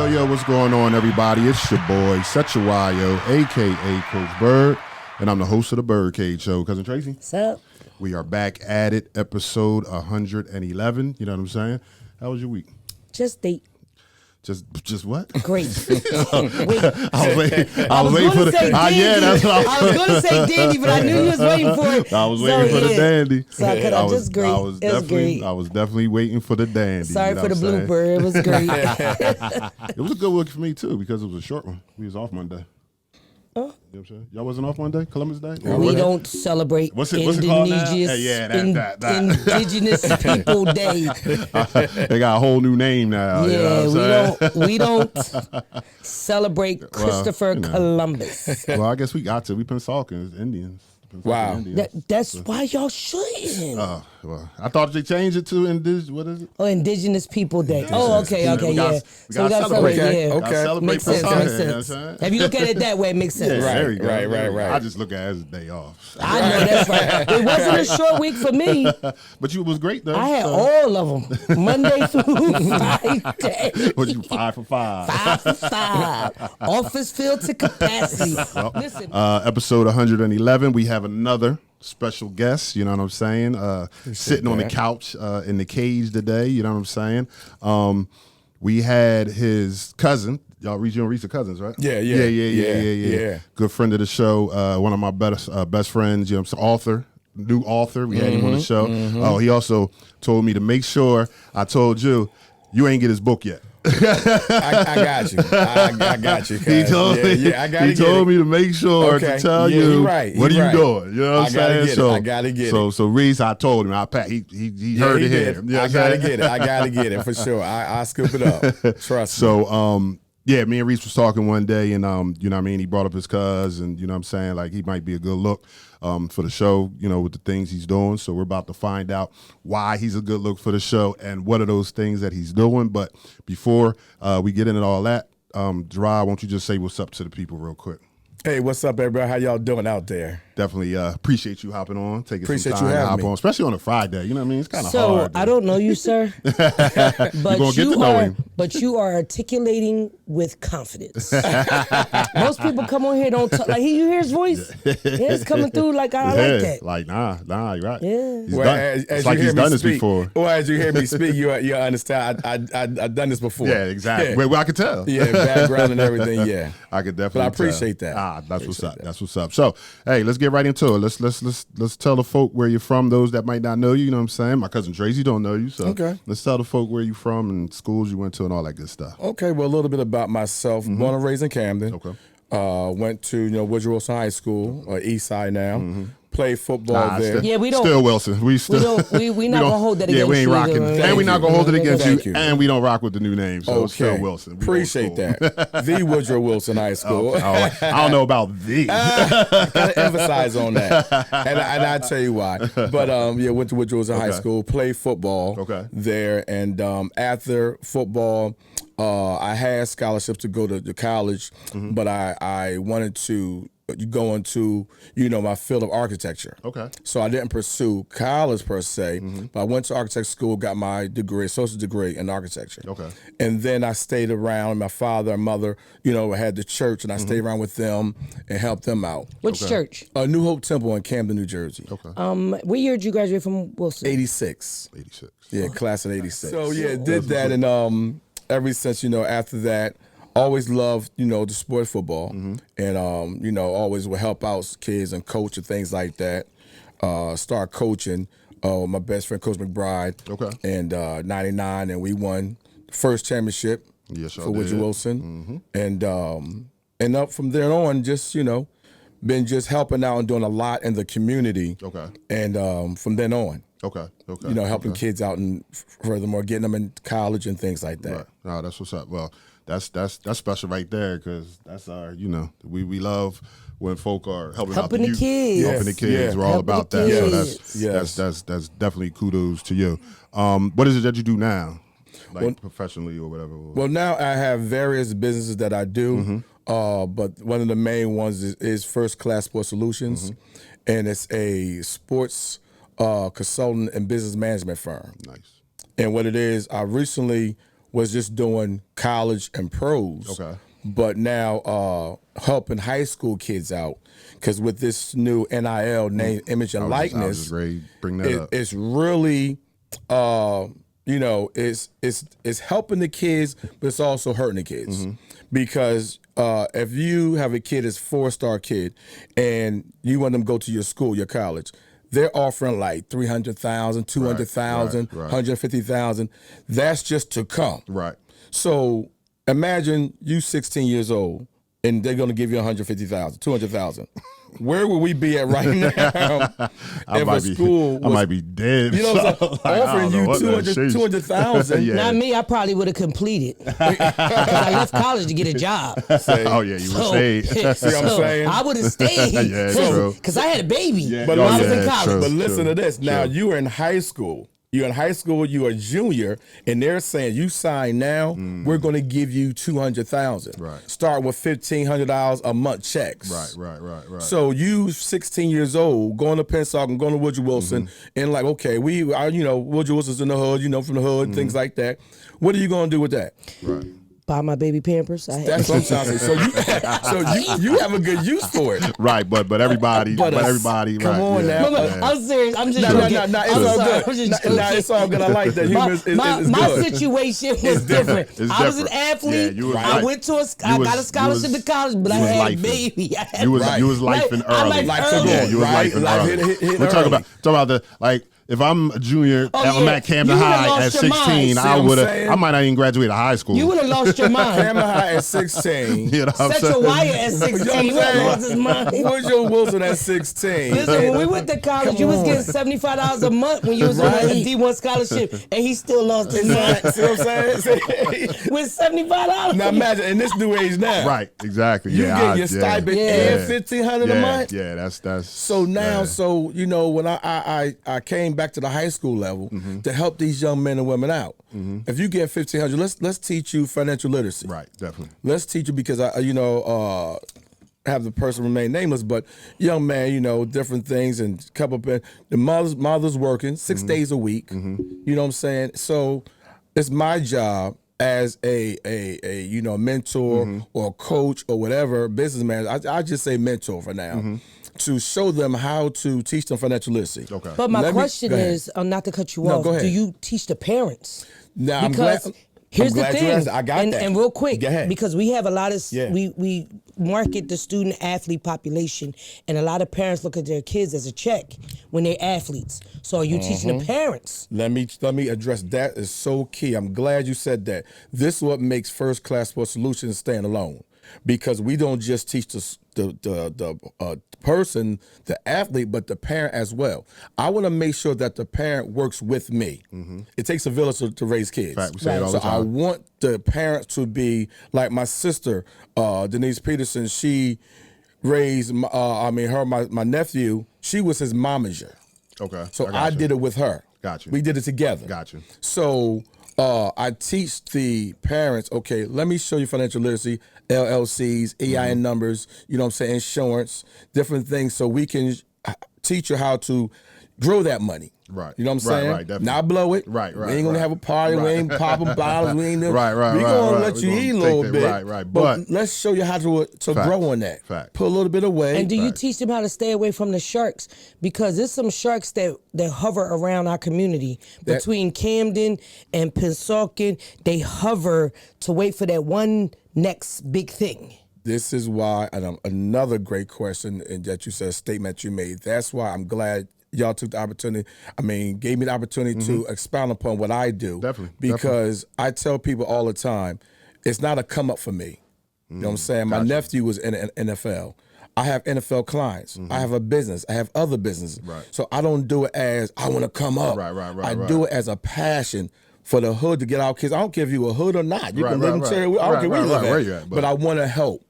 Yo, what's going on, everybody? It's your boy, Setchawayo, a.k.a. Coach Bird, and I'm the host of the BYRDCAGE Show. Cousin Tracy? What's up? We are back at it, episode 111. You know what I'm saying? How was your week? Just date. Just what? Great. I was waiting for the yeah, that's what I was going to say dandy, but I knew you was waiting for it. I was waiting for the dandy. So I just great. I was definitely waiting for the dandy. Sorry for the blooper. It was great. It was a good week for me too because it was a short one. We was off Monday. Oh. You know what I'm saying? Y'all wasn't off Monday, Columbus Day? We don't celebrate Indonesia's Indigenous People Day. They got a whole new name now. Yeah, you know we don't celebrate Christopher Columbus. Well, I guess we got to. We Pennsauken, Indians. Wow. That's why y'all shouldn't. Well, I thought they changed it to what is it? Oh, Indigenous People Day. Oh, okay, yeah. We gotta celebrate. Okay. Celebrate Makes sense. Pennsauken. If you look at it that way, it makes sense. Yeah, Right. I just look at it as a day off. I know that's right. It wasn't a short week for me. But it was great though. I had all of them, Monday through Friday. Was you 5 for 5? 5 for 5. Office filled to capacity. Listen, episode 111. We have another special guest. You know what I'm saying? Sitting on the couch in the cage today. You know what I'm saying? We had his cousin. Y'all reach the cousins, right? Yeah. Good friend of the show. One of my best friends. You know, new author. We had him on the show. Oh, he also told me to make sure I told you ain't get his book yet. I got you. I got you. He told me to make sure to tell you what are you doing. You know what I'm saying? I gotta get it. So Reese, I told him. He heard it here. You know I gotta get it for sure. I scoop it up. Trust me. So yeah, me and Reese was talking one day, and you know what I mean, he brought up his cousin, you know what I'm saying, like he might be a good look for the show, you know, with the things he's doing. So we're about to find out why he's a good look for the show and what are those things that he's doing. But before we get into all that, Jerrod, won't you just say what's up to the people real quick? Hey, what's up, everybody? How y'all doing out there? Definitely appreciate you hopping on, taking Appreciate some time you to having hop me. on, especially on a Friday. You know what I mean? It's kind of so hard. I don't know you, sir, but you are articulating with confidence. Most people come on here don't talk like you hear his voice. Yeah, it's coming through like I like that. Like nah, you're right. Yeah. He's done. It's like he's done this before. Well, as you hear me speak, you understand. I've done this before. Yeah, exactly. Yeah. Well, I could tell. Yeah, background and everything. Yeah, I could definitely. But I appreciate that. That's what's up. That's what's up. So, hey, let's get right into it. Let's tell the folk where you're from. Those that might not know you. You know what I'm saying? My cousin Tracy don't know you, so let's tell the folk where you're from and schools you went to and all that good stuff. Okay. Well, a little bit about myself. Born and raised in Camden. Okay. Went to Woodrow Wilson High School, East Side now. Played football there. Yeah, we don't. Still Wilson. We not gonna hold that against you. Yeah, we ain't rocking. And we not gonna hold it against Thank you. you. And we don't rock with the new name. So it's still Wilson. Appreciate that. The Woodrow Wilson High School. I don't know about the. Gotta emphasize on that. And I tell you why. But went to Woodrow Wilson High School, played football there, and after football, I had scholarships to go to college, but I wanted to go into my field of architecture. Okay. So I didn't pursue college per se, but I went to architecture school, got my degree, associate degree in architecture. Okay. And then I stayed around. My father and mother, had the church, and I stayed around with them and helped them out. Which church? New Hope Temple in Camden, New Jersey. Okay. What year did you graduate from Wilson? 86. 86. Yeah, class of 86. So did that, and ever since after that. Always loved, the sport football, and always would help out kids and coach and things like that. Start coaching my best friend, Coach McBride. Okay. And 99, and we won the first championship for Woodrow Wilson, and up from there on, just been just helping out and doing a lot in the community. Okay. And from then on. Okay. Helping kids out and furthermore getting them in college and things like that. Right. No, that's what's up. Well. That's special right there because that's our we love when folk are helping out the kids. Helping the kids. We're all about that. So that's definitely kudos to you. What is it that you do now, professionally or whatever? Well, now I have various businesses that I do, but one of the main ones is First Class Sports Solutions, and it's a sports consultant and business management firm. Nice. And what it is, I recently was just doing college and pros. Okay. But now helping high school kids out, because with this new NIL, name, image, and I was likeness, just ready to bring that up. it's really, it's helping the kids, but it's also hurting the kids. Because if you have a kid that's 4-star kid and you want them to go to your school, your college, they're offering like 300,000, 200,000, right. 150,000. That's just to come. Right. So imagine you 16 years old and they're going to give you 150,000, 200,000. Where would we be at right now if a school was, I might be dead. You know what I'm saying? Offering you 200,000. Yeah. Not me. I probably would have completed because I left college to get a job. Oh yeah, you would stay. See what I'm saying? I would have stayed. Yeah, true. Because I had a baby. Yeah. But when I oh, was in yeah, college. true. But listen to this. Now you are in high school. You're in high school, you're a junior, and they're saying you sign now, we're going to give you 200,000. Right. Start with $1,500 a month checks. Right. So you 16 years old, going to Pensacola, going to Woodrow Wilson, and like, okay, Woodrow Wilson's in the hood, from the hood, things like that. What are you going to do with that? Right. Buy my baby Pampers. That's what I'm trying to say. So you have a good use for it. Right, but everybody, But everybody. come right, on yeah, now. yeah. I'm serious. I'm just No, joking. it's all good. No, it's all good. I like that. Humor is my good. situation was different. It's I was an different. athlete. Yeah, you was I like- went to I you got a was- scholarship you was- to college, but I you was had a lifing. baby. I had You was Right. you was lifing I early. like Life early. to Yeah, you was Right, lifing life early. hit We're talking early. about the if I'm a junior, I'm yeah. at Camden You would've High at lost your mind. 16. See I what I'm would saying? I might not even graduate high school. You would have lost your mind. Camden High at 16. You know what I'm Set saying? your wire at 16. You know You would have lost his mind. Woodrow Wilson at 16. Listen, when we went to college, Come you was on. getting $75 a month when you was on a Right. D1 scholarship, and he still lost his mind See what I'm saying? with $75. Now imagine in this new age now. Right, exactly. You yeah, get your stipend Yeah. and $1,500 a month. Yeah, that's So now, yeah. when I came back to the high school level to help these young men and women out. If you get $1,500, let's teach you financial literacy. Right, definitely. Let's teach you because have the person remain nameless, but young man, different things and couple of the mother's working 6 days a week. You know what I'm saying? So it's my job as a mentor or a coach or whatever, businessman. I just say mentor for now. To show them how to teach them financial literacy. Okay. But my Let me- question go ahead. is, not to cut you No, off, go ahead. do you teach the parents? Now, I'm Because glad- here's I'm the glad you thing, asked. I got that. and real quick, Go ahead. because we have a lot of Yeah. we market the student athlete population, and a lot of parents look at their kids as a check when they're athletes. So are you teaching the parents? Let me address that. Is so key. I'm glad you said that. This is what makes First Class Sports Solutions stand alone, because we don't just teach the person, the athlete, but the parent as well. I want to make sure that the parent works with me. It takes a village to raise kids. Fact, we say it all So the time. I want the parents to be like my sister, Denise Peterson. She raised my nephew. She was his momager. Okay. So got I you. did it with her. Got you. We did it together. Got you. So I teach the parents, okay, let me show you financial literacy, LLCs, EIN numbers, insurance, different things, so we can teach you how to grow that money. Right. You know what I'm saying? Right, definitely. Not blow it. Right, We ain't gonna right. have a party. We Right. ain't popping bottles. We ain't Right, We gonna let We you gonna eat a take little that- bit. right. But let's show you how to grow on that. Fact. Put a little bit away. And do you teach them how to stay away from the sharks? Because there's some sharks that hover around our community. Between Camden and Pensacola, they hover to wait for that one next big thing. This is why, and another great question, and that you said, a statement you made. That's why I'm glad y'all took the opportunity. Gave me the opportunity to expound upon what I do. Definitely. Because I tell people all the time, it's not a come up for me. You know what I'm saying? My nephew was in the NFL. I have NFL clients. I have a business. I have other businesses. Right. So I don't do it as I want to come up. Right. I do it as a passion for the hood to get our kids. I don't care if you a hood or not. You can live in Cherry. I don't care where you live at. Where you at, but I want to help.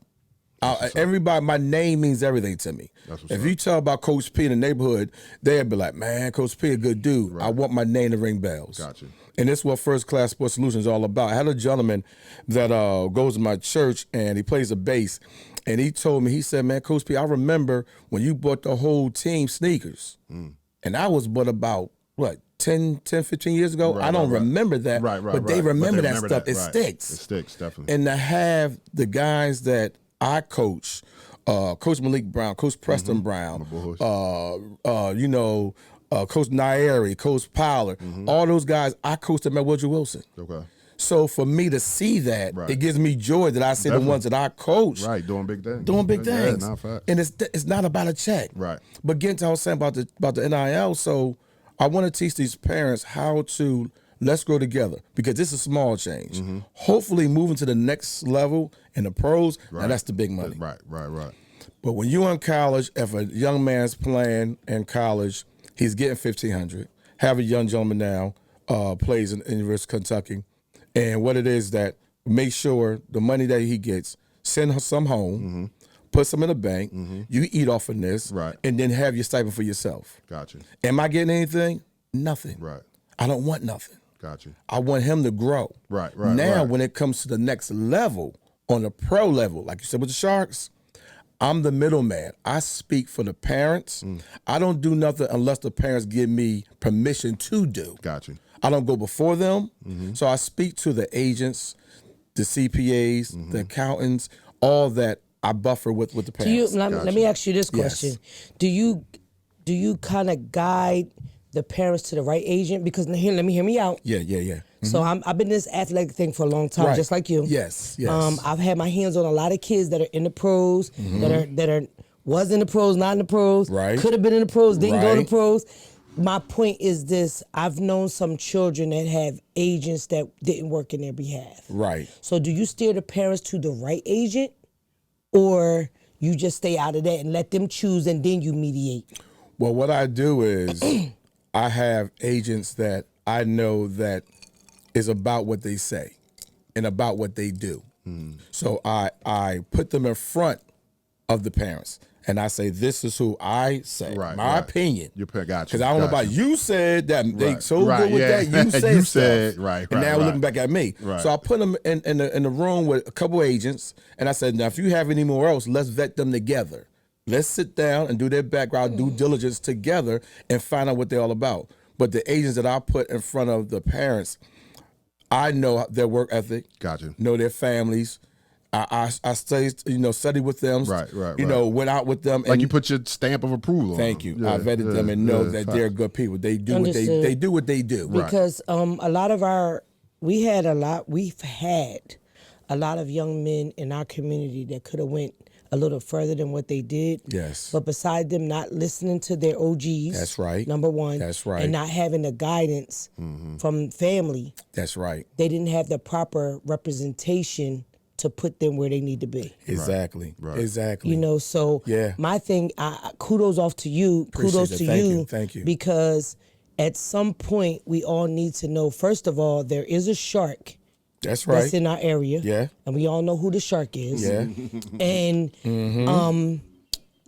Everybody, my name means everything to me. If you tell about Coach P in the neighborhood, they'll be like, man, Coach P a good dude. I want my name to ring bells. Gotcha. And this is what First Class Sports Solutions is all about. I had a gentleman that goes to my church and he plays the bass. And he told me, he said, man, Coach P, I remember when you bought the whole team sneakers. And I was but about, 10 10, 15 years ago. I don't remember that, but they remember that stuff. It sticks. It sticks, definitely. And to have the guys that I coach, Coach Malik Brown, Coach Preston Brown, you know, Coach Nairi, Coach Powler, all those guys, I coached them at Woodrow Wilson. Okay. So for me to see that, it gives me joy that I see the ones that I coach. Right, doing big things. Doing big things. Yeah, fact. And it's not about a check. Right. But getting to what I was saying about the NIL, so I want to teach these parents how to let's grow together, because this is a small change. Hopefully moving to the next level in the pros, now that's the big money. Right. But when you're in college, if a young man's playing in college, he's getting $1,500. Have a young gentleman now plays in University of Kentucky, and what it is that make sure the money that he gets, send some home, put some in the bank, you eat off of this, and then have your stipend for yourself. Gotcha. Am I getting anything? Nothing. Right. I don't want nothing. Gotcha. I want him to grow. Right. Now, when it comes to the next level, on the pro level, like you said with the Sharks, I'm the middleman. I speak for the parents. I don't do nothing unless the parents give me permission to do. Gotcha. I don't go before them. So I speak to the agents, the CPAs, the accountants, all that I buffer with the parents. Let me ask you this question. Yes. Do you kind of guide the parents to the right agent? Because hear me out. Yeah. So I've been in this athletic thing for a long time, just like you. Yes. I've had my hands on a lot of kids that are in the pros, that was in the pros, not in the pros, could have been in the pros, didn't go to the pros. My point is this: I've known some children that have agents that didn't work in their behalf. Right. So do you steer the parents to the right agent, or you just stay out of that and let them choose and then you mediate? Well, what I do is I have agents that I know that is about what they say and about what they do. So I put them in front of the parents. And I say, this is who I say. My opinion. Your parent, gotcha. Because I don't know about you said that they so good with that. You said you stuff. said, and now we're looking back at me. So I put them in the room with a couple agents. And I said, now if you have any more else, let's vet them together. Let's sit down and do their background due diligence together and find out what they're all about. But the agents that I put in front of the parents, I know their work ethic. Gotcha. Know their families. I study with them. Went out with them. Like you put your stamp of approul on Thank you. I vetted them and know that they're good people. They do what they do what they do. Because a lot of we've had a lot of young men in our community that could have went a little further than what they did. Yes. But beside them not listening to their OGs. That's right. Number one. That's right. And not having the guidance from family. That's right. They didn't have the proper representation to put them where they need to be. Exactly. Exactly. So my thing, kudos off to you. Kudos to you. Thank you. Because at some point we all need to know, first of all, there is a shark. That's right. That's in our area. Yeah. And we all know who the shark is. Yeah. And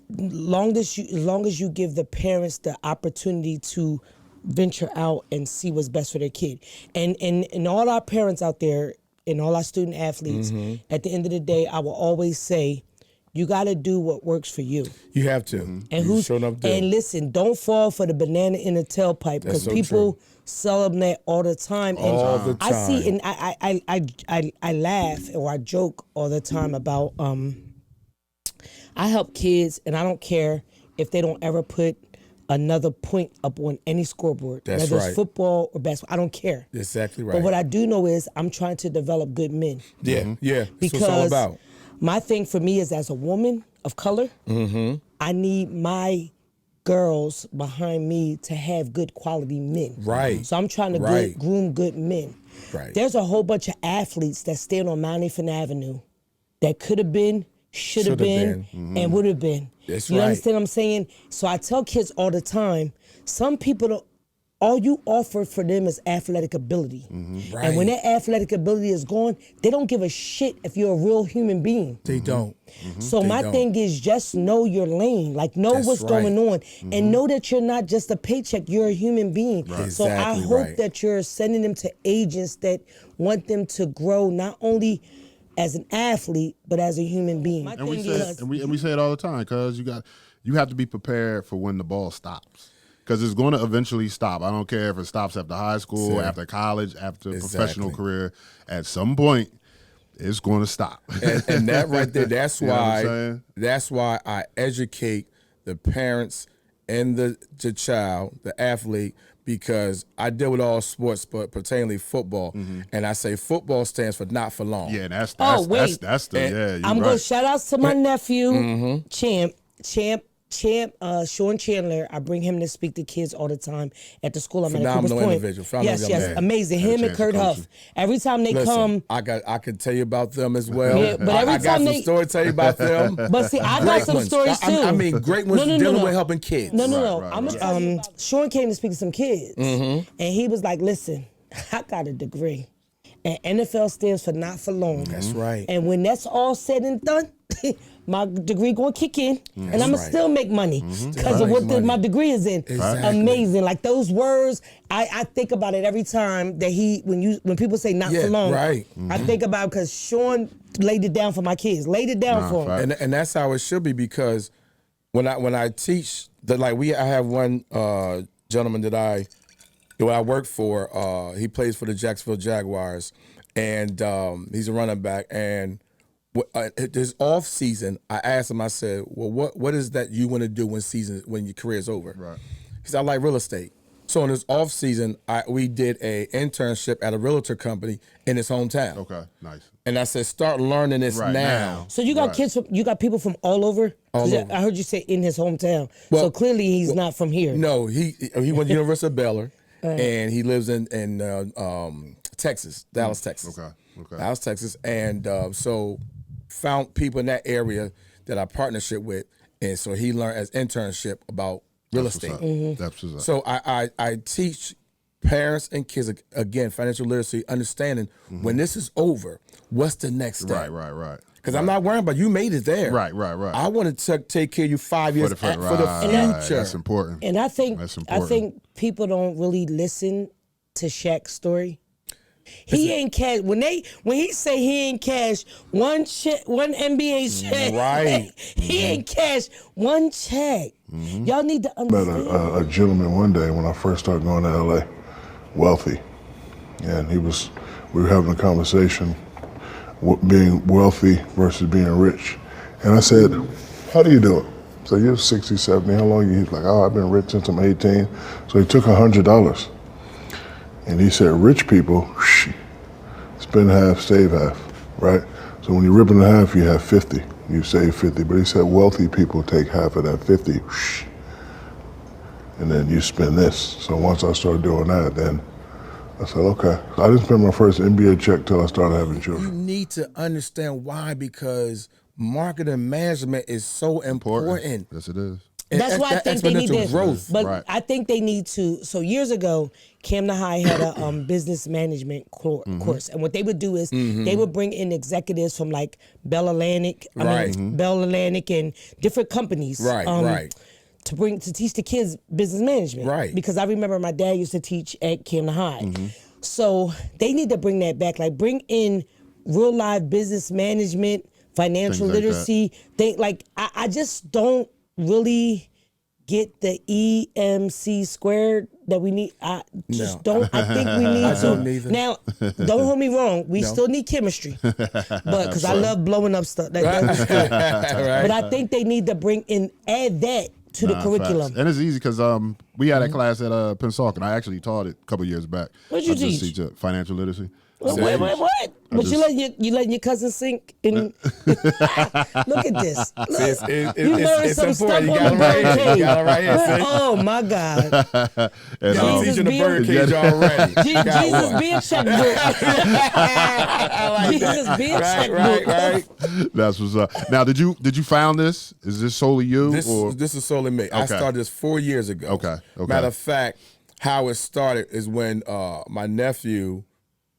long as you give the parents the opportunity to venture out and see what's best for their kid. And all our parents out there and all our student athletes, at the end of the day, I will always say, you got to do what works for you. You have to. And listen, don't fall for the banana in the tailpipe, because people sell them that all the time. And all the time. I see, and I laugh or I joke all the time about I help kids, and I don't care if they don't ever put another point up on any scoreboard. That's whether right. it's football or basketball, I don't care. Exactly right. But what I do know is I'm trying to develop good men. Yeah, yeah. Because that's what it's all about. My thing for me is, as a woman of color, I need my girls behind me to have good quality men. Right. So I'm trying to groom good men. Right. There's a whole bunch of athletes that stand on Mount Nathan Avenue that could have been, should have been, and would have been. That's you right. understand what I'm saying? So I tell kids all the time, some people don't, all you offer for them is athletic ability. Right. And when that athletic ability is gone, they don't give a shit if you're a real human being. They don't. So my thing is, just know your lane, like know That's what's right. going on, and know that you're not just a paycheck, you're a human being. Right. So I Exactly hope right. that you're sending them to agents that want them to grow not only as an athlete, but as a human being. My And we thing say is, and we say it all the time, because you have to be prepared for when the ball stops. because it's going to eventually stop. I don't care if it stops after high school, after college, after professional career. At some point, it's going to stop. And that right there, that's You know what I'm why saying? that's why I educate the parents and the child, the athlete, because I deal with all sports, but pertaining football, and I say football stands for not for long. Yeah, that's wait. that's the you're I'm right. going to shout outs to my nephew, Champ, Sean Chandler. I bring him to speak to kids all the time at the school I'm at Phenomenal Coopers Point. individual. Phenomenal young Yes, man. amazing. Had a Him and chance to Kurt coach Huff. him. Every time they Listen, come. I can tell you about them as well. Yeah, but every I got time some they- story to tell you about them. But see, I got Great some ones. stories too. I mean, great ones No. dealing with helping kids. No. Right, I'm gonna tell you. Sean came to speak to some kids, and he was like, "Listen, I got a degree, and NFL stands for not for long. That's right. And when that's all said and done, my degree gonna kick in, and I'm gonna right. still make money because of what my degree is in. Exactly. Amazing. Like those words, I think about it every time that when people say not for long. Right. I think about because Sean laid it down for my kids, laid it down for them. And that's how it should be, because when I teach that, like I have one gentleman that I work for. He plays for the Jacksonville Jaguars, and he's a running back. And this off season, I asked him. I said, "Well, what is that you want to do when your career is over?" Right. He said, "I like real estate." So in this off season, we did a internship at a realtor company in his hometown. Okay, nice. And I said, "Start learning this Right now. So you got kids you got people from all over? 'Cause All over. I heard you say in his hometown. Well- so clearly he's not from here. No, he went to University of Baylor, and he lives in Texas, Dallas, Texas. Okay. Dallas, Texas, and so found people in that area that I partnership with, and so he learned as internship about real estate. That's what's up. So I teach parents and kids, again, financial literacy, understanding when this is over, what's the next step? Right. Because I'm not worrying about you made it there. Right. I want to take care of you 5 years for the future. That's important. And I think That's I important. think people don't really listen to Shaq's story. He ain't cash when he say he ain't cash one NBA check. Right. He ain't cash one check. Y'all need to Met understand. a gentleman one day when I first started going to LA, wealthy, and we were having a conversation, being wealthy versus being rich, and I said, "How do you do it?" So you're 60, 70, how long you? He's like, "Oh, I've been rich since I'm 18." So he took $100, and he said, "Rich people, spend half, save half, right? So when you rip it in half, you have 50. You save 50. But he said wealthy people take half of that 50, and then you spend this. So once I started doing that, then I said, okay. I didn't spend my first NBA check till I started having You children. need to understand why, because marketing management is so important. Yes, it is. And That's why I that think they need exponential to. growth. But Right. I think they need to. So years ago, Camden High had a business management course, and what they would do is they would bring in executives from like Bell Atlantic, Bell Atlantic, and different companies, Right. to teach the kids business management, Right. Because I remember my dad used to teach at Camden High, so they need to bring that back, like bring in real life business management, financial Things like that. literacy. I just don't really get the EMC squared that we need. I just don't. I think we need to. don't either. Now, don't hold me wrong. We still need chemistry, but because I love blowing up stuff. That's good. Right. But I think they need to add that to the curriculum. Facts. And it's easy because we had a class at Pensauken. I actually taught it a couple years back. What'd you I just teach? Financial literacy. Wait, what? But you letting your cousin sink in? Look at this. Look. You learned it's some stuff important. on the birdcage. You got it right here. See? Oh my God! And, Y'all Jesus teaching the being- birdcage already. Got Jesus one. be a checkbook. Jesus be a checkbook. Right. that's what's up. Now, did you found this? Is this solely you? or? This is solely me. I Okay. started this 4 years ago. Okay. Matter of fact, how it started is when my nephew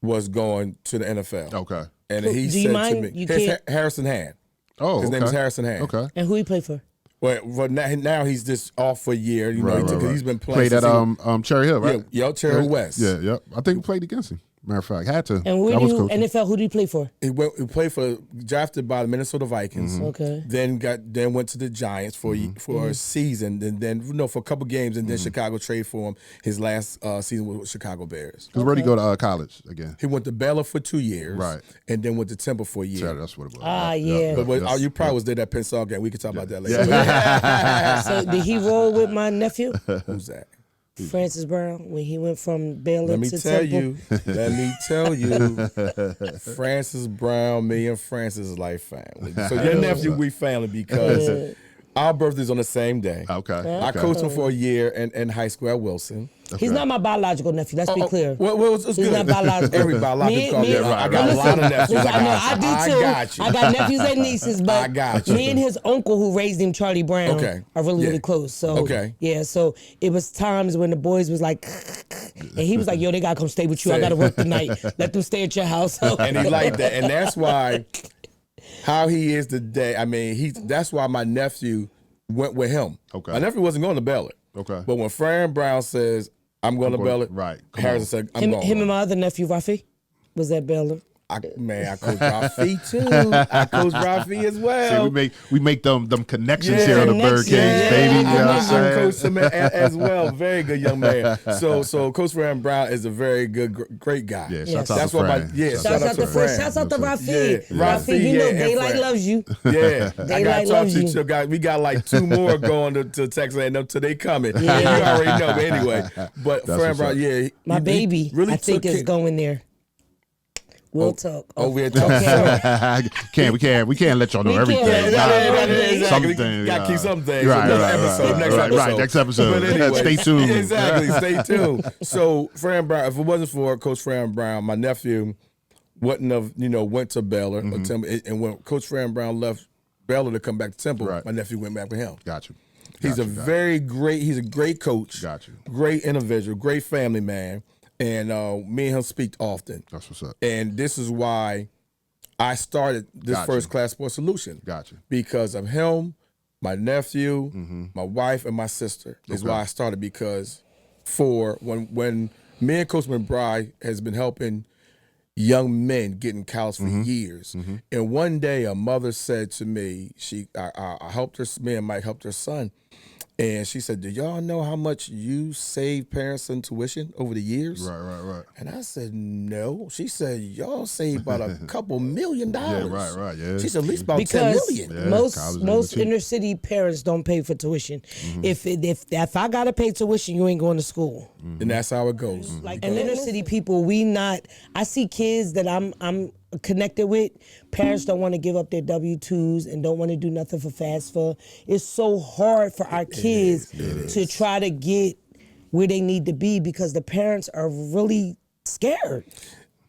was going to the NFL. Okay. And Do he you said mind? to me, You his can't- Harrison Hand. Oh, His name is Harrison Hand. Okay. And who he play for? Well, now he's just off for a year. You know, Right, because right. he's been playing. Played at since he- Cherry Hill, right? Cherry Hill West. Yeah, yep. I think we played against him. Matter of fact, had to. And where I do was you coaching. NFL? Who do you play for? He played drafted by the Minnesota Vikings. Okay. Then went to the Giants for a season, and then for a couple games, and then Chicago traded for him. His last season with Chicago Bears. Because where did he go to college again? He went to Baylor for 2 years, Right. and then went to Temple for a year. Yeah, that's what it was. Yeah. But you probably was there that Penssaw game. We can talk about that later. So did he roll with my nephew, Who's that? Francis Brown, when he went from Baylor Let me to tell Temple? you, Francis Brown, me and Francis is like family. So your nephew, we family because our birthday's on the same day. Okay. I coached him for a year in high school at Wilson. He's not my biological nephew. Let's be clear. Well, it's He's good. not biological. Every biological call me. me- I got a lot of nephews. Listen, I know I do too. got you. I got nephews and nieces, but I got you. me and his uncle who raised him, Charlie Brown, Okay. are really, Yeah. really close. So Okay. yeah, so it was times when the boys was like, and he was like, "Yo, they gotta come stay with you. I gotta work tonight. Let them stay at your house." And he liked that, and that's why how he is today. I mean, that's why my nephew went with him. Okay. My nephew wasn't going to Baylor. Okay. But when Fran Brown says, I'm going to Baylor, right. Come Harrison said, I'm going. him and my other nephew, Rafi, was at Baylor. I coach Rafi too. I coach Rafi as well. See, we make them connections here on the Birdcage, baby. You know what I'm I saying? coach him as well. Very good young man. So Coach Fran Brown is a very good, great guy. Yeah, Yes. shouts out That's to what Fran. Shouts out to Fran. Shouts out to Rafi. Yeah. Rafi, you know and daylight Fran. loves you. Yeah, I Daylight got to talk loves to you. you. Guys, we got like 2 more going to Texas A&M till they coming. Yeah. You already know. But anyway, but That's Fran what's Brown, up. yeah, My he baby, really I think, took is it. going there. We'll talk. We'll talk. we can't let y'all know We everything. can't. Exactly. Something, Got to keep some things. Right, Next next episode. But anyway, Stay tuned. Exactly. Stay tuned. So Fran Brown, if it wasn't for Coach Fran Brown, my nephew wouldn't have, went to Baylor or Temple. And when Coach Fran Brown left Baylor to come back to Temple, Right. my nephew went back with him. Got you. He's a great coach. Got you. Great individual, great family man. And me and him speak often. That's what's up. And this is why I started this Gotcha. First Class Sports Solution. Got you. Because of him, my nephew, my wife, and my sister. Is why I started, because when me and Coach McBride has been helping young men get in college for years. And one day a mother said to me, I helped her, me and Mike helped her son. And she said, do y'all know how much you saved parents in tuition over the years? Right. And I said, no. She said, y'all saved about a couple $1 million. Yeah, right. Yeah. She said, at least about Because $10 million. Yeah, most college ain't inner city parents don't pay for tuition. If I gotta pay tuition, you ain't going to school. And that's how it goes. Like and inner city people, I see kids that I'm connected with. Parents don't want to give up their W-2s and don't want to do nothing for FAFSA. It's so hard for our kids to try to get where they need to be because the parents are really scared.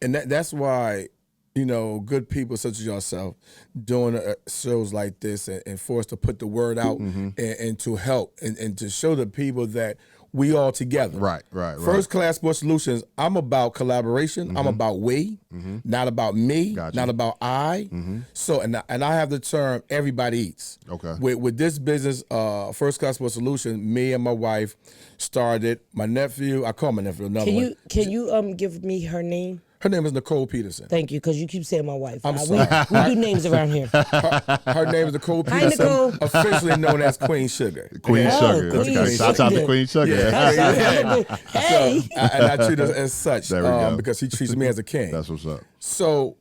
And that's why, good people such as yourself doing shows like this and for us to put the word out and to help and to show the people that we all together. Right. First Class Sports Solutions, I'm about collaboration. I'm about we, not about me, Gotcha. not about I. So, and I have the term everybody eats. Okay. With this business, First Class Sports Solutions, me and my wife started. My nephew, I call my nephew another one. Can you give me her name? Her name is Nicole Peterson. Thank you, because you keep saying my wife. I'm We sorry. do names around here. Her name is Nicole Hi, Peterson, Nicole. officially known as Queen Sugar. Queen Oh, Sugar. Queen Okay. Shouts out to Sugar. Queen Sugar. Hey. So, and I treat her as such There we go. because he treats me as a king. That's what's up. So,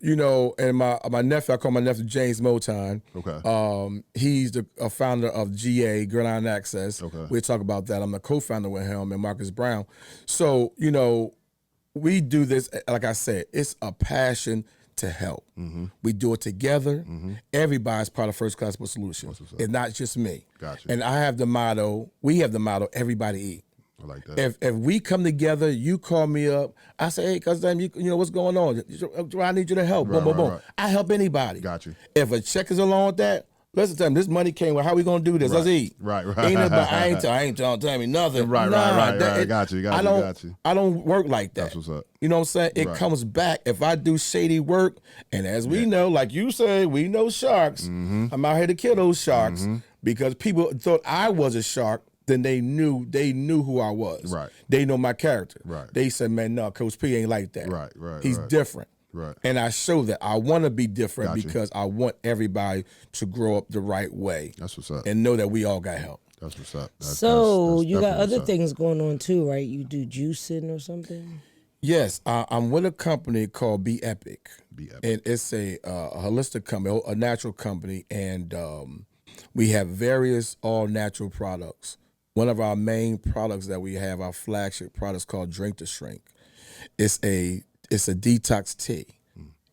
and my nephew, I call my nephew James Moton. Okay. He's a founder of GA, Gridiron Access. Okay. We'll talk about that. I'm the co-founder with him and Marcus Brown. So, we do this, like I said, it's a passion to help. We do it together. Everybody's part of First Class Sports Solutions. It's not just me. Gotcha. And we have the motto, everybody eat. I like that. If we come together, you call me up, I say, hey, cousin, you know what's going on? I need you to help. Boom, boom, boom. Right. I help anybody. Got you. If a check is along with that, listen to him. This money came. Well, how we gonna do this? Let's eat. Right. Ain't about, I ain't telling me nothing. Right. Got you. I don't work like that. That's what's up. You know what I'm saying? It Right. comes back if I do shady work, and as we know, like you say, we know sharks. I'm out here to kill those sharks because people thought I was a shark then they knew who I was. Right. They know my character. Right. They said, man, no, Coach P ain't like that. Right. He's different. Right. And I show that I want to be different Gotcha. because I want everybody to grow up the right way. That's what's up. And know that we all got help. That's what's up. So you got definitely other what's up. things going on too, right? You do juicing or something? Yes, I'm with a company called Be Epic. Be Epic. And it's a holistic company, a natural company, and we have various all-natural products. One of our main products that we have, our flagship product, is called Drink to Shrink. It's a detox tea.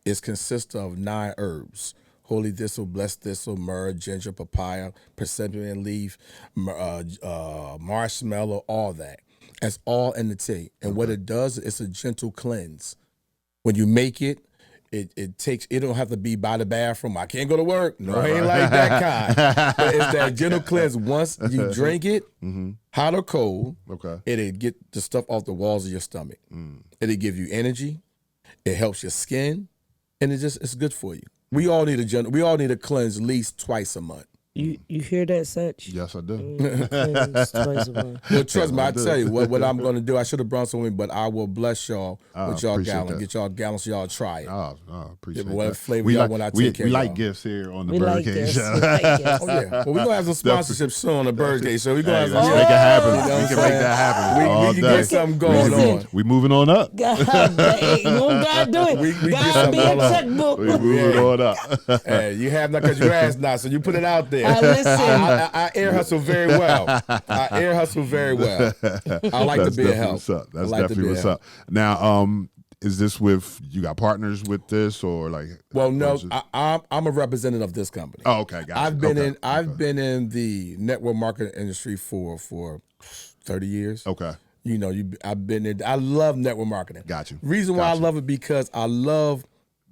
It consists of 9 herbs: holy thistle, blessed thistle, myrrh, ginger, papaya, persimmon leaf, marshmallow, all that. That's all in the tea. And what it does, it's a gentle cleanse. When you make it, it don't have to be by the bathroom. I can't go to work. No, it ain't like that kind. But it's that gentle cleanse. Once you drink it, hot or cold, it'll get the stuff off the walls of your stomach. It'll give you energy. It helps your skin, and it's good for you. We all need a cleanse at least twice a month. You hear that, Such? Yes, I do. Cleanse twice a month. Well, trust me, I tell you what I'm going to do. I should have brought some with me, but I will bless y'all with y'all appreciate gallon. that. Get y'all gallons so y'all try it. Oh, appreciate What that. flavor y'all want, I take care we of like y'all. gifts here on the We like BYRDCAGE this. Show. We like this. Oh yeah. Well, we're gonna have some sponsorship soon on the BYRDCAGE Show. We're gonna have Let's some. make it happen. You know what We I'm can make saying? that happen. all We can day. get something going on. We moving on up. God, won't God do it? We get God something be a going on. checkbook. We moving on up. Hey, you have not because you asked not, so you put it out there. Listen. I air hustle very well. I air hustle very well. I like to be a definitely help. what's up. That's I like to definitely be a what's help. up. Now, is this with you got partners with this or like? Well, no, or is it- I'm a representative of this company. Oh, okay, got I've been in the network marketing industry for 30 years. Okay, You know, I've been in. I love network marketing. Got you. Reason why Got I you. love it because I love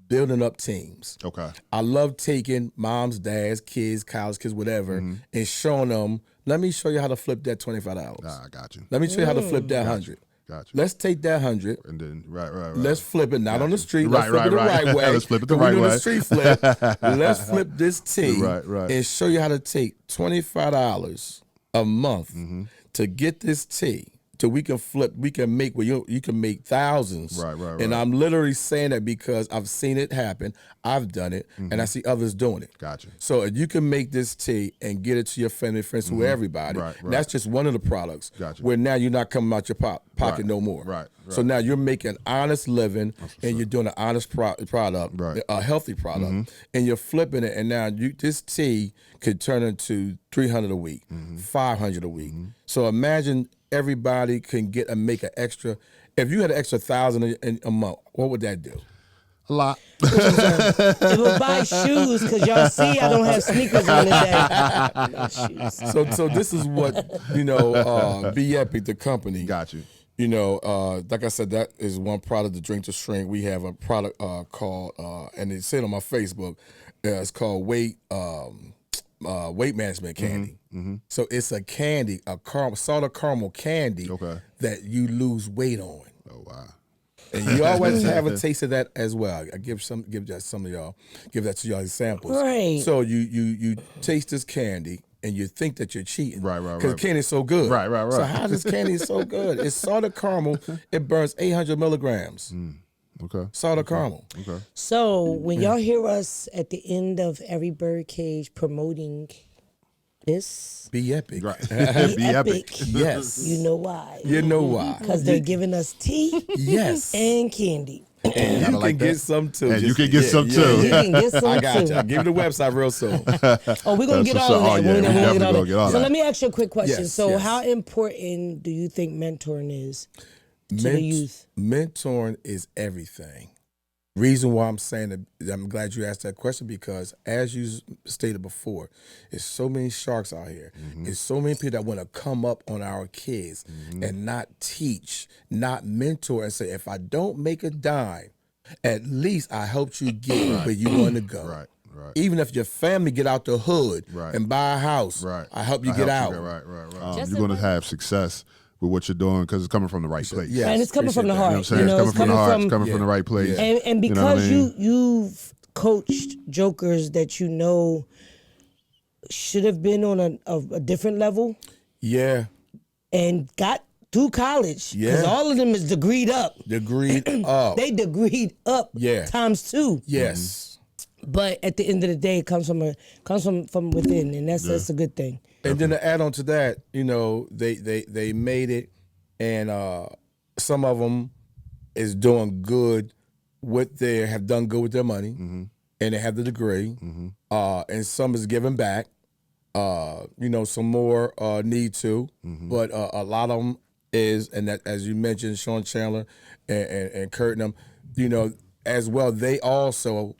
building up teams. okay, I love taking moms, dads, kids, college kids, whatever, and showing them. Let me show you how to flip that $25. I got you. Let me show you how to flip that 100. Got you. Let's take that 100. And then right. Let's flip it not on the street. Right, Let's flip it right. the right way. Let's flip it the 'cause we right doing way. the street flip. Let's flip this tea Right. and show you how to take $25 a month to get this tea. So we can flip, we can make, well, you can make thousands. Right. And I'm literally saying that because I've seen it happen. I've done it, and I see others doing it. Gotcha. So if you can make this tea and get it to your family, friends, to everybody, Right. that's just one of the products. Gotcha. Where now you're not coming out your pocket Right. no more. Right. So now you're making honest living, and you're doing an honest product, Right. a healthy product, and you're flipping it. And now this tea could turn into $300 a week, $500 a week. So imagine everybody can make an extra. If you had an extra $1,000 a month, what would that do? A lot. It will buy shoes because y'all see I don't have sneakers on today. No shoes. So this is what Be Epic, the company. Got you. You know, like I said, that is one product, the Drink to Shrink. We have a product called, and they say it on my Facebook, it's called weight management candy. So it's a candy, salted caramel candy that you lose weight on. Oh wow. And you always have a taste of that as well. I give that some of y'all, give that to y'all examples. Right. So you taste this candy and you think that you're cheating. Right. Because candy is so good. Right. So how this candy is so good? It's salted caramel. It burns 800 milligrams. Okay. Salted caramel. Okay. So when y'all hear us at the end of every birdcage promoting this, Be Epic. Right. Be Be epic. Yes. you know why? You know why? Because they're giving us tea Yes. and candy. And you like can that. get some too. And you can get some too. You can get some I got too. you. I'll give you the website real soon. Oh, we're gonna That's get what's all up. of Oh, that. yeah, We're we gonna definitely get all gonna get all that. So that. let me ask you a quick question. Yes, So yes. how important do you think mentoring is to the youth? Mentoring is everything. Reason why I'm saying that, I'm glad you asked that question, because as you stated before, there's so many sharks out here. There's so many people that want to come up on our kids and not teach, not mentor, and say, if I don't make a dime, at least I helped you get where you want to go. Right. Even if your family get out the hood Right. and buy a house, Right. I help you get out. Right. You're going to have success with what you're doing because it's coming from the right place. Yes, And it's coming from the appreciate heart. that. You know what I'm saying? It's coming from the heart. It's from- coming from the right place. And You know what I because mean? you've coached jokers that you know should have been on a different level. Yeah, and got through college. Because Yeah. all of them is degreed up. Degreed up. They degreed up times 2. Yes. But at the end of the day, it comes from within, and that's a good thing. And then to add on to that, you know, they made it, and some of them is doing good with have done good with their money, and they have the degree, and some is giving back. You know, some more need to, but a lot of them is, and that, as you mentioned, Sean Chandler and Kurt and them, you know, as well, they also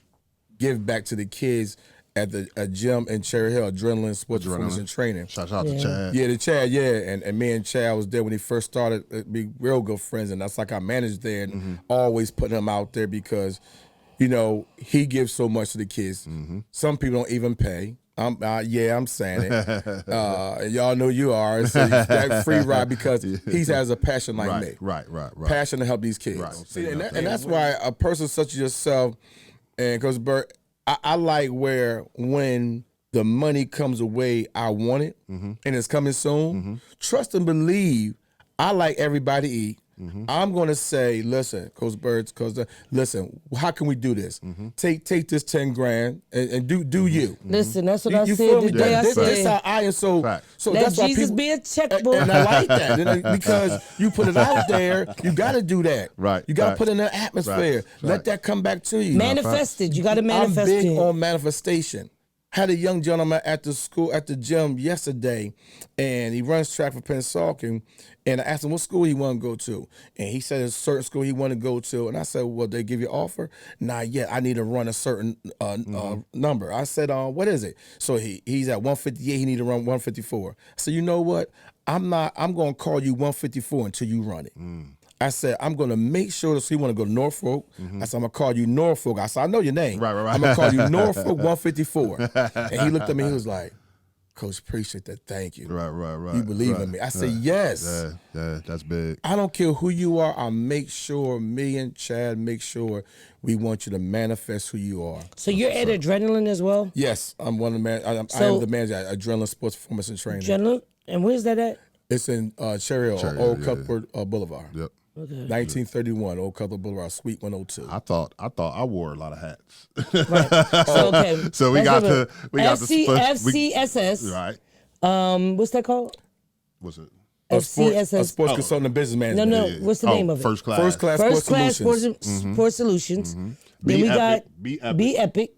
give back to the kids at the gym in Cherry Hill, Adrenaline Sports Performance and Training. Shout out to Chad. Yeah, the Chad, and me and Chad was there when he first started, be real good friends, and that's like I managed there, and always putting him out there because, you know, he gives so much to the kids. Some people don't even pay. I'm saying it. Y'all know you are. So that free ride because he has a passion like me. Right. Passion to help these kids. Right. See, and that's why a person such as yourself, and Coach Byrd, I like where when the money comes away, I want it, and it's coming soon. Trust and believe. I like everybody to eat. I'm going to say, listen, Coach Byrd, listen, how can we do this? Take this 10 grand and do you. Listen, that's what I You said feel me? today. I This said, how I am so let that's why Jesus people, be a checkbook. and I like that because you put it out there. You got to do that. Right, You got to right. put it in the atmosphere. Right, Let that come back to you. Manifested. You got to manifest I'm big it. on manifestation. Had a young gentleman at the gym yesterday, and he runs track for Pennsauken, and I asked him what school he want to go to, and he said a certain school he want to go to, and I said, well, they give you an offer? Not yet. I need to run a certain number. I said, what is it? So he's at 158. He need to run 154. I said, you know what? I'm going to call you 154 until you run it. I said, I'm going to make sure, so you want to go to Norfolk. I said, I'm going to call you Norfolk. I said, I know your name. Right. I'm going to call you Norfolk 154. And he looked at me, he was like, Coach, appreciate that. Thank you. Right. You believe in me. I said, yes. Yeah, that's big. I don't care who you are. I'll make sure, me and Chad make sure we want you to manifest who you are. So you're at Adrenaline as well? Yes, I'm one of the man. I am the manager at Adrenaline Sports Performance and Training. Adrenaline? And where's that at? It's in Cherry Hill, Old Cuthbert Boulevard. Yep. Okay. 1931, Old Cuthbert Boulevard, Suite 102. I thought I wore a lot of hats. Right. So, okay. So we got the FCSS. Right. What's that called? What's it? A FCSS. sports consultant and business management. No. What's the name of it? First class. First class Sports Solutions. Then we got Be Epic.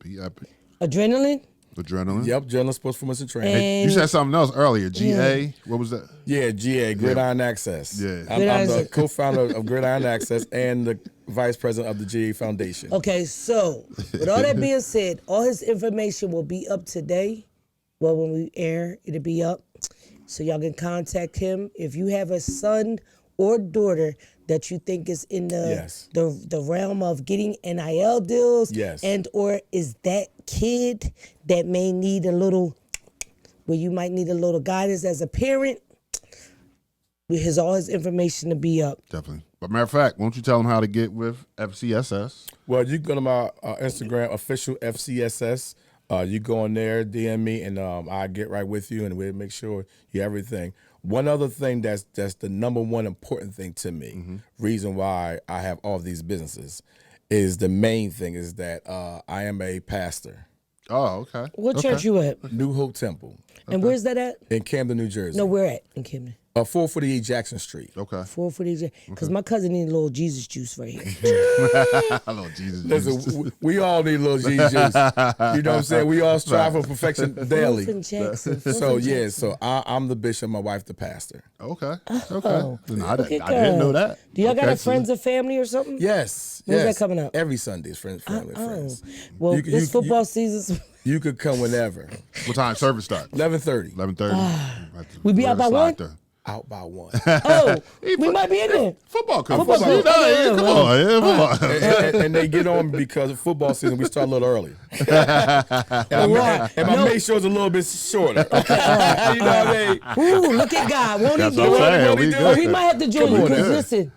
Adrenaline. Yep, Adrenaline Sports Performance and Training. And You said something else earlier. GA. What was that? Yeah, GA, Gridiron Access. Yeah. I'm the co-founder of Gridiron Access and the vice president of the GA Foundation. Okay, so with all that being said, all his information will be up today. Well, when we air, it'll be up. So y'all can contact him. If you have a son or daughter that you think is in the realm of getting NIL deals, and or is that kid that may need a little, where you might need a little guidance as a parent, all his information to be up. Definitely. But matter of fact, won't you tell them how to get with FCSS? Well, you go to my Instagram, official FCSS. You go on there, DM me, and I'll get right with you, and we'll make sure you have everything. One other thing that's the number one important thing to me, reason why I have all of these businesses, is the main thing is that I am a pastor. Oh, okay. What church you at? New Hope Temple. And where's that at? In Camden, New Jersey. No, where at in Camden? 448 Jackson Street. Okay. 440. Because my cousin needs a little Jesus juice right here. A little Jesus Listen, juice. we all need a little Jesus juice. You know what I'm saying? We all strive for perfection daily. So I'm the bishop, my wife the pastor. Okay. Oh, I didn't know that. Do y'all got a friends or family or something? Yes. When's that coming up? Every Sunday is friends, family, friends. Well, this football season. You could come whenever. What time service start? 11:30. 11:30. We be out by 1? Out by 1. Oh, we might be in there. Football comes. Football comes. Come on. And they get on because of football season, we start a little early. And my make sure it's a little bit shorter. You know what I mean? Ooh, look at God. Won't That's he what do I'm it? saying. We might have to join you because listen.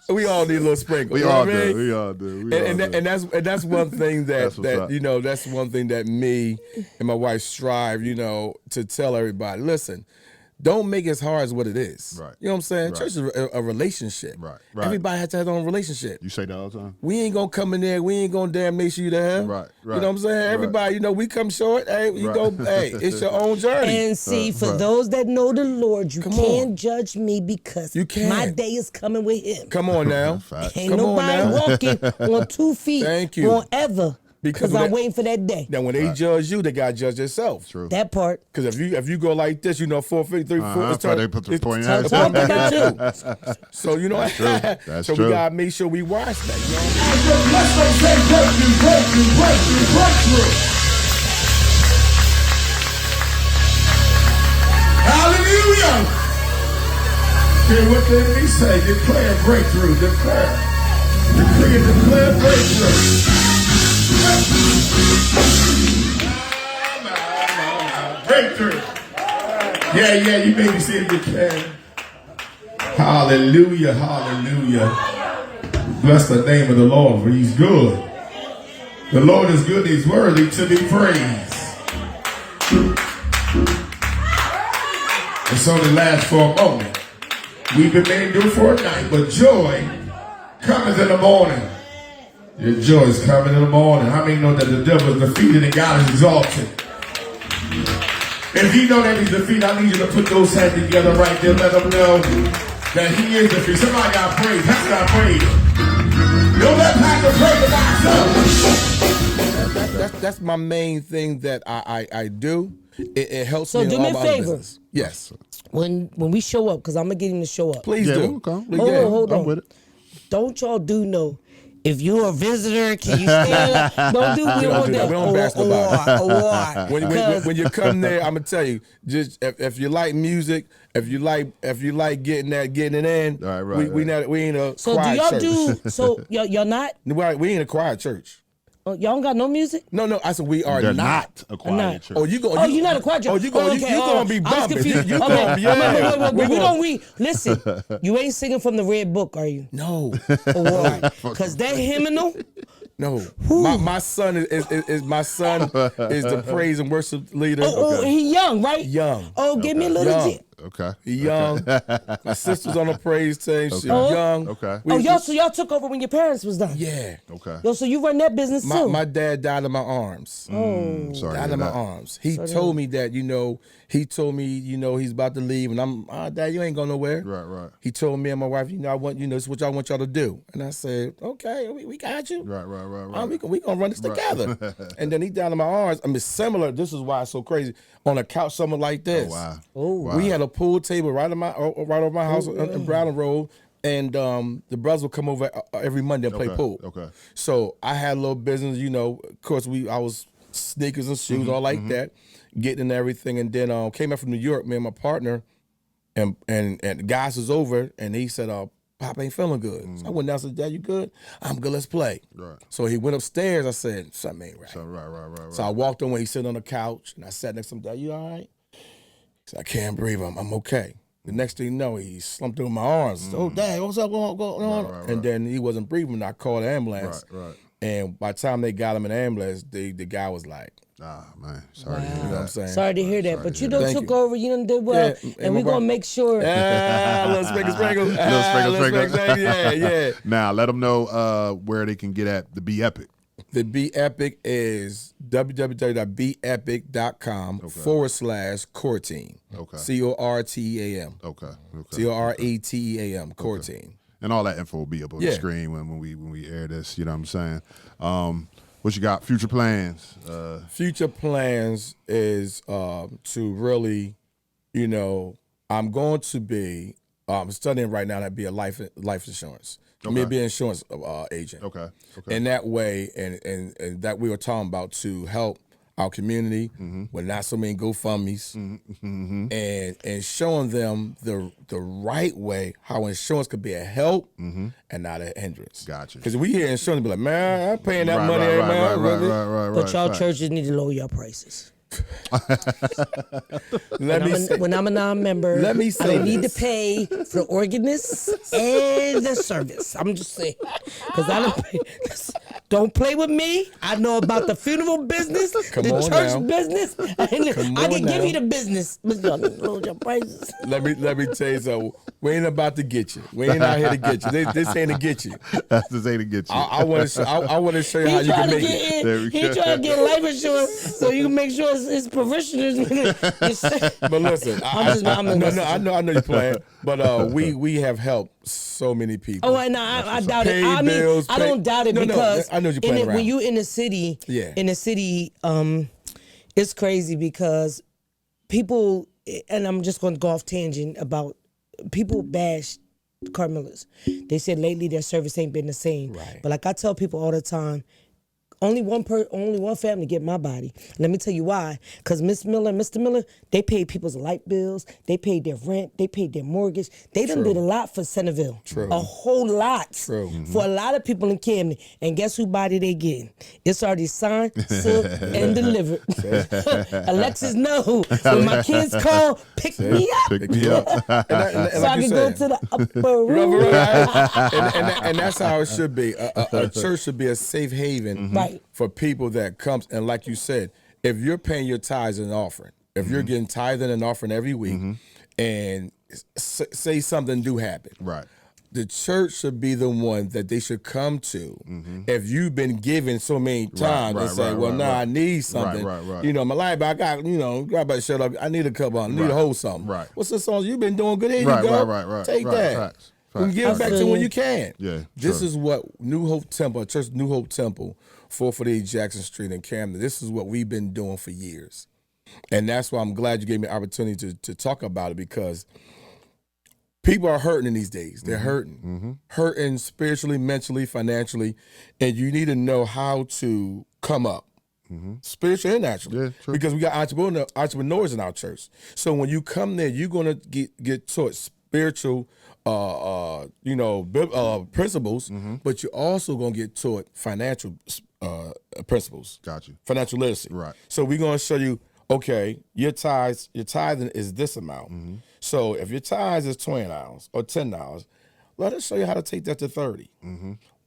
We all need a little sprinkle. We all do. We all do. And that's one thing That's that's one thing that me and my wife strive, to tell everybody. Listen, don't make it as hard as what it is. Right. You know what I'm saying? Right. Church is a relationship. Right. Right. Everybody has to have their own relationship. You say that all the time. We ain't gonna come in there. We ain't gonna damnation you to hell. Right. Right. You know what I'm saying? Everybody, you know, we come short. Hey, you Right. go. Hey, it's your own journey. And see, for those that know the Lord, you Come can't on. judge me because You can't. my day is coming with Him. Come on now. Ain't Come on nobody now. walking on 2 feet Thank you. forever because I'm waiting for that day. Now, when they judge you, they gotta judge themselves. True. That part. Because if you go like this, you know, 4 feet, 3 4, it's So they put the point out. Talk about it. So you know, That's true. That's so true. we gotta make sure we watch that. You know? Let's go say breakthrough. Hallelujah. Hear what the enemy say. Declare breakthrough. Declare. Decree and declare breakthrough. Breakthrough. Yeah, you made me say it again. Hallelujah, hallelujah. Bless the name of the Lord, for He's good. The Lord is good, He's worthy to be praised. It's only lasts for a moment. We've been made do for a night, but joy cometh in the morning. Your joy is coming in the morning. How many know that the devil is defeated and God is exalted? If you know that He's defeated, I need you to put those hands together right there. Let them know that He is defeated. Somebody got praise. Pastor got praise. Don't let Pastor praise the myself. That's my main thing that I do. It helps So me in do all me a my other favor. business. Yes. When we show up, because I'm going to get him to show up. Please Yeah, do. we'll come. Please, Hold yeah. on, hold I'm on. with it. Don't y'all do no. If you're a visitor, can you stand? Don't do. We don't do that. that. We don't bash nobody. Because When you come there, I'm gonna tell you, just if you like music, if you like getting it in, Right, we ain't a so do quiet y'all church. do? So y'all not? We ain't a quiet church. Y'all don't got no music? No, I said we are They're not. not a quiet church. Oh, you going? Oh, you're not a quiet church. Oh, you going? You gonna be I was bumping? confused. You Okay. gonna be? Yeah. Wait, we don't read. Listen, you ain't singing from the red book, are you? No, Or what? Because that hymnal. no. My son is my son is the praise and worship leader. Oh, he young, right? Young. Oh, give me a little Young. tip. Okay. He young. My sister's on the praise team. She's Okay. young. Okay. So y'all took over when your parents was done. Yeah. Okay. Yo, so you run that business too. My dad died in my arms. Sorry. to Died hear in my that. arms. He told me that, he told me, he's about to leave, and I'm, Dad, you ain't going nowhere. Right. He told me and my wife, I want, this is what I want y'all to do. And I said, okay, we got you. Right. We gonna run this together. And then he died in my arms. I mean, similar. This is why it's so crazy. On a couch, something like this. Wow. Oh. We had a pool table right over my house in Broward Road, and the brothers would come over every Monday and play pool. Okay. So I had a little business, Of course, I was sneakers and shoes, all like that, getting into everything, and then came up from New York, me and my partner, and the guys was over, and he said, Pop ain't feeling good. So I went down and said, Dad, you good? I'm good, let's play. Right. So he went upstairs. I said, something ain't right. So right. So I walked on when he sitting on the couch, and I sat next to him. Dad, you all right? He said, I can't breathe. I'm okay. The next thing you know, he slumped through my arms. Oh, Dad, what's up going on? Right. And then he wasn't breathing. I called the ambulance. Right. And by the time they got him in the ambulance, the guy was like, Ah, man. Sorry to hear you know what I'm that. saying? Sorry to hear that, but you done Thank took you. over. You done did well, Yeah, and we're gonna make sure. Little sprinkle. Little sprinkle. Yeah. Now, let them know where they can get at the Be Epic. The Be Epic is www.beepic.com/core team. Okay. CORTEAM. Okay. CORETEAM, core team. And all that info will be up on the screen when we air this. You know what I'm saying? What you got? Future plans? Future plans is to really, I'm going to be studying right now to be a life insurance. Okay. Me be an insurance agent. Okay. And that way, and that we were talking about to help our community with not so many GoFundMes, and showing them the right way how insurance could be a help and not a hindrance. Gotcha. Because we hear insurance be like, man, I'm paying that Right, money every month. Really? Right. But y'all churches need to lower your prices. When I'm a non-member, Let me I say don't need to this. pay for the organist and the service. I'm just saying, because I don't pay. Don't play with me. I know about the funeral business, the church business. I can give you the business, but y'all load your prices. Let me tell you something. We ain't about to get you. We ain't out here to get you. This ain't to get you. This ain't to get you. I want to show you how you can make it. He trying to get life insurance so you can make sure his parishioners. But listen, I know you're playing. But we have helped so many people. Oh, and I doubt it. I mean, I don't doubt it because I know you're playing around. When you in the city, it's crazy because people, and I'm just going to go off tangent about people bash Carmelas. They said lately their service ain't been the same. Right. But like I tell people all the time, only one family get my body. Let me tell you why. Because Miss Miller and Mr. Miller, they paid people's light bills. They paid their rent. They paid their mortgage. They done did a lot for Centerville. True. A whole lot. True. For a lot of people in Camden. And guess who body they getting? It's already signed, sealed, and delivered. Alexis know. When my kids call, pick me up. Pick me up. So I can go to the upper room. And that's how it should be. A church should be a safe haven. Right. For people that comes, and like you said, if you're paying your tithes and offering, if you're getting tithing and offering every week, and say something do happen, Right. the church should be the one that they should come to. If you've been given so many times and say, I need something. Right. You know, my life, I got, you better shut up. I need a couple, I need a whole something. Right. What's the song? You've been doing good. Here you go. Right. Take that. Facts. And give it back to when you can. Yeah. This true. is what New Hope Temple, Church New Hope Temple, 448 Jackson Street in Camden. This is what we've been doing for years. And that's why I'm glad you gave me the opportunity to talk about it, because people are hurting in these days. They're hurting. Hurting spiritually, mentally, financially. And you need to know how to come up. Spiritually and naturally. Yeah, true. Because we got entrepreneurs in our church. So when you come there, you're going to get taught spiritual principles, but you're also going to get taught financial principles. Got you. Financial literacy. Right. So we're going to show you, okay, your tithing is this amount. So if your tithes is $20 or $10, let us show you how to take that to 30.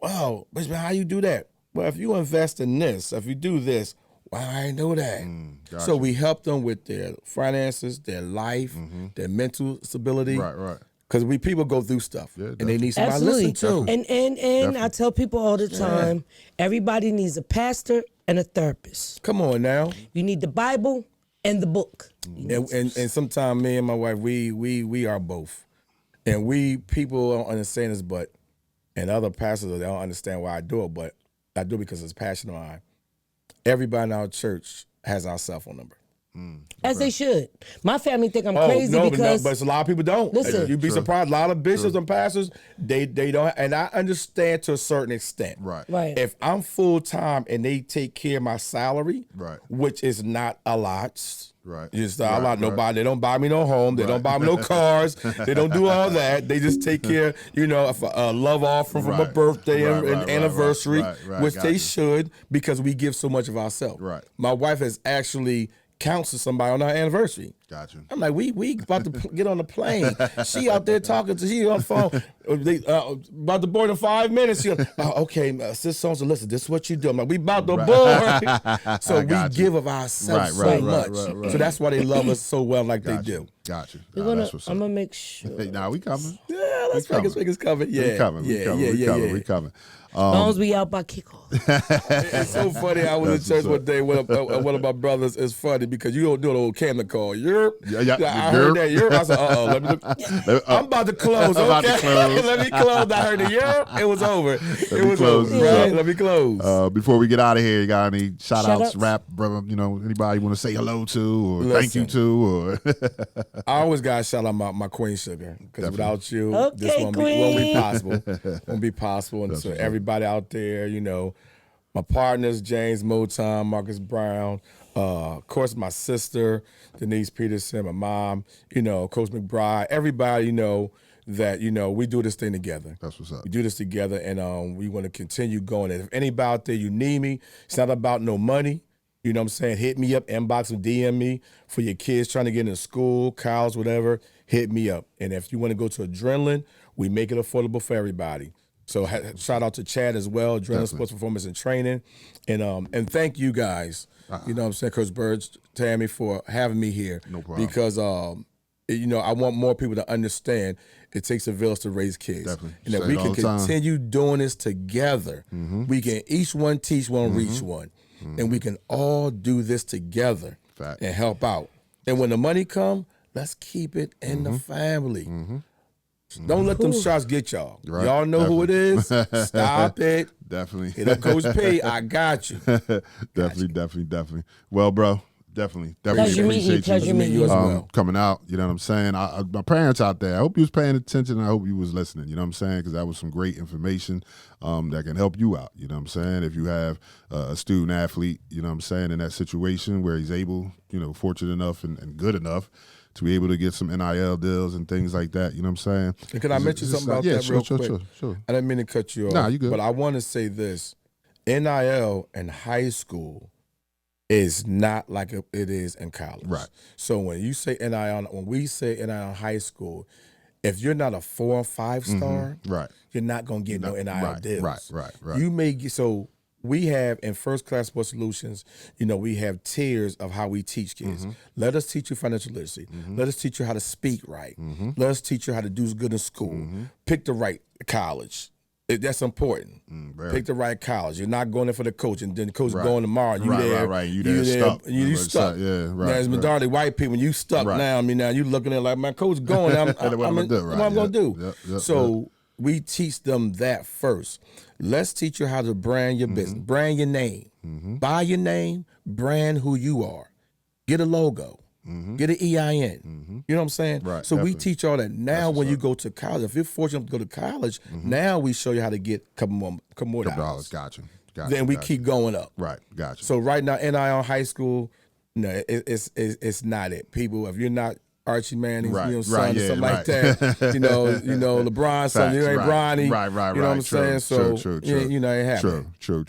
Wow, but how you do that? Well, if you invest in this, if you do this, well, I didn't know that. So we help them with their finances, their life, their mental stability. Right. Because people go through stuff, and they need somebody to listen to. And I tell people all the time, everybody needs a pastor and a therapist. Come on now. You need the Bible and the book. And sometimes me and my wife, we are both. And people don't understand this, and other pastors, they don't understand why I do it, but I do it because it's passion of mine. Everybody in our church has our cell phone number. As they should. My family think I'm crazy because... but a lot of people don't. Listen. You'd be surprised. A lot of bishops and pastors, they don't. And I understand to a certain extent. Right. Right. If I'm full-time and they take care of my salary, Right. which is not a lot. Right. It's not a lot. Nobody. They don't buy me no home. They don't buy me no cars. They don't do all that. They just take care, of a love offering from a birthday and anniversary, which they should, because we give so much of ourselves. Right. My wife has actually counsel somebody on our anniversary. Gotcha. I'm like, we about to get on the plane. She out there talking to, she on the phone. They about to board in 5 minutes. She okay, sis so listen, this is what you do. I'm like, we about to board. So we give of ourselves so much. So that's why they love us so well like they do. Gotcha. I'm gonna make sure. Now we coming. Yeah, let's make us coming. Yeah, we coming. We coming. As long as we out by kickoff. It's so funny. I was in church one day with one of my brothers. It's funny because you don't do an old Camden call. I heard that. I said, I'm about to close. Let me close. I heard the it was over. It was over. Right? Let me close. Before we get out of here, you got any shout outs, rap, brother? Anybody you want to say hello to or thank you to? Or I always got to shout out my Queen Sugar, because without you, this won't be possible. Won't be possible. And so everybody out there, my partners, James Motown, Marcus Brown, of course, my sister, Denise Peterson, my mom, Coach McBride, everybody, that, we do this thing together. That's what's up. We do this together, and we want to continue going. And if anybody out there, you need me, it's not about no money. You know what I'm saying? Hit me up, inbox or DM me for your kids trying to get into school, cows, whatever, hit me up. And if you want to go to Adrenaline, we make it affordable for everybody. So shout out to Chad as well, Adrenaline Sports Performance and Training, and thank you guys. You know what I'm saying, Coach Byrd, Tammy, for having me here. No problem. Because you know, I want more people to understand it takes a village to raise kids. Definitely. And that Say we it all can the time. continue doing this together. We can each one teach one, reach one. And we can all do this together Fact. and help out. And when the money come, let's keep it in the family. Don't let them shots get y'all. Right. Y'all know who it is. Stop it. Definitely. Hit up Coach P. I got you. Definitely. Well, bro, definitely Pleasure meeting you. appreciate Pleasure meeting you. as well. coming out. You know what I'm saying? My parents out there, I hope you was paying attention. I hope you was listening. You know what I'm saying? Because that was some great information that can help you out. You know what I'm saying? If you have a student athlete, you know what I'm saying, in that situation where he's able, you know, fortunate enough and good enough to be able to get some NIL deals and things like that. You know what I'm saying? And can I mention something about that real quick? Sure. I didn't mean to cut you off. Nah, you good. But I want to say this. NIL in high school is not like it is in college. Right. So when you say NIL, when we say NIL in high school, if you're not a 4 or 5 star, Right. you're not going to get no NIL deals. Right. You may get, so we have in First Class Sports Solutions, you know, we have tiers of how we teach kids. Let us teach you financial literacy. Let us teach you how to speak right. Let us teach you how to do good in school. Pick the right college. That's important. Pick the right college. You're not going there for the coach, and then the coach going tomorrow. You there? Right. You there stuck. You stuck. Yeah, right. Now, as majority white people, when you stuck now, I mean, now you looking at it like, my coach going. What am I going to do? So we teach them that first. Let's teach you how to brand your business, brand your name, buy your name, brand who you are, get a logo. Get an EIN. You know what I'm saying? Right, so definitely. we teach all that. Now when you go to college, if you're fortunate to go to college, now we show you how to get a couple more dollars. Gotcha. Then we keep going up. Right, gotcha. So right now, NIL high school, no, it's not it. People, if you're not Archie Manning, son, or something like that, you know, LeBron, son, you ain't Bronny. Right. You know what I'm saying? So, true. you know, it happened. True.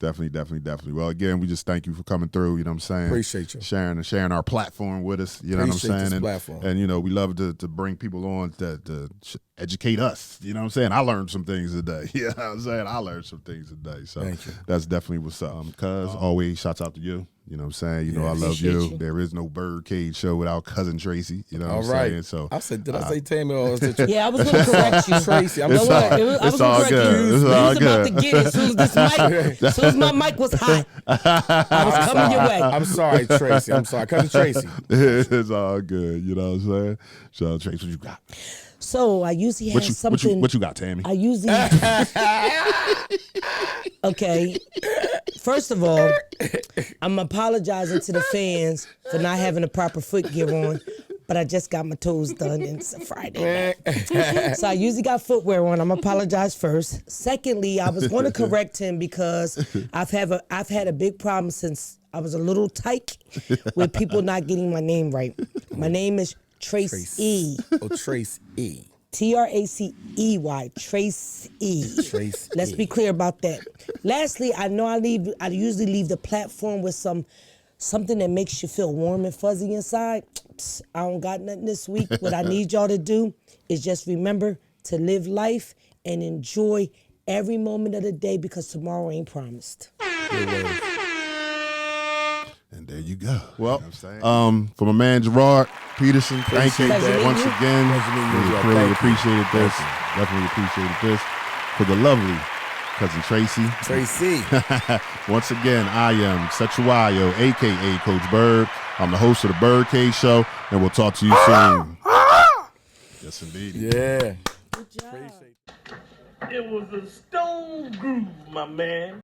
Definitely. Well, again, we just thank you for coming through. You know what I'm saying? Appreciate you. Sharing our platform with us. You know Appreciate what I'm saying? this platform. And you know, we love to bring people on to educate us. You know what I'm saying? I learned some things today. You know what I'm saying? I learned some things today. So Thank you. that's definitely what's up. Cuz always shouts out to you. You know what I'm saying? You know, I love you. There is no BYRDCAGE show without Cousin Tracy. You know what I'm saying? So I said, did I say Tammy or was it Yeah, I was going to correct you. Tracy? I'm It's sorry. all- I was it's gonna all correct good. you. It's He all was about to good. get it as soon as my mic was hot. I was coming your way. I'm sorry, Tracy. I'm sorry. Cousin Tracy. It's all good. You know what I'm saying? So, Trace, what you got? So I usually have something. What you got, Tammy? I usually. Okay. First of all, I'm apologizing to the fans for not having the proper footgear on, but I just got my toes done and it's a Friday night. So I usually got footwear on. I'm gonna apologize first. Secondly, I was going to correct him because I've had a big problem since I was a little tyke with people not getting my name right. My name is Tracy. Oh, Trace E. Tracey, Tracy. Trace Let's E. be clear about that. Lastly, I know I usually leave the platform with something that makes you feel warm and fuzzy inside. I don't got nothing this week. What I need y'all to do is just remember to live life and enjoy every moment of the day because tomorrow ain't promised. And there you go. Well, for my man Jerrod Peterson, thank you once again. Really appreciated this. Definitely appreciated this. For the lovely Cousin Tracy. Once again, I am Sechuayo, a.k.a. Coach Byrd. I'm the host of the BYRDCAGE Show, and we'll talk to you soon. Yes, indeed. Yeah. Good job. It was a stone groove, my man.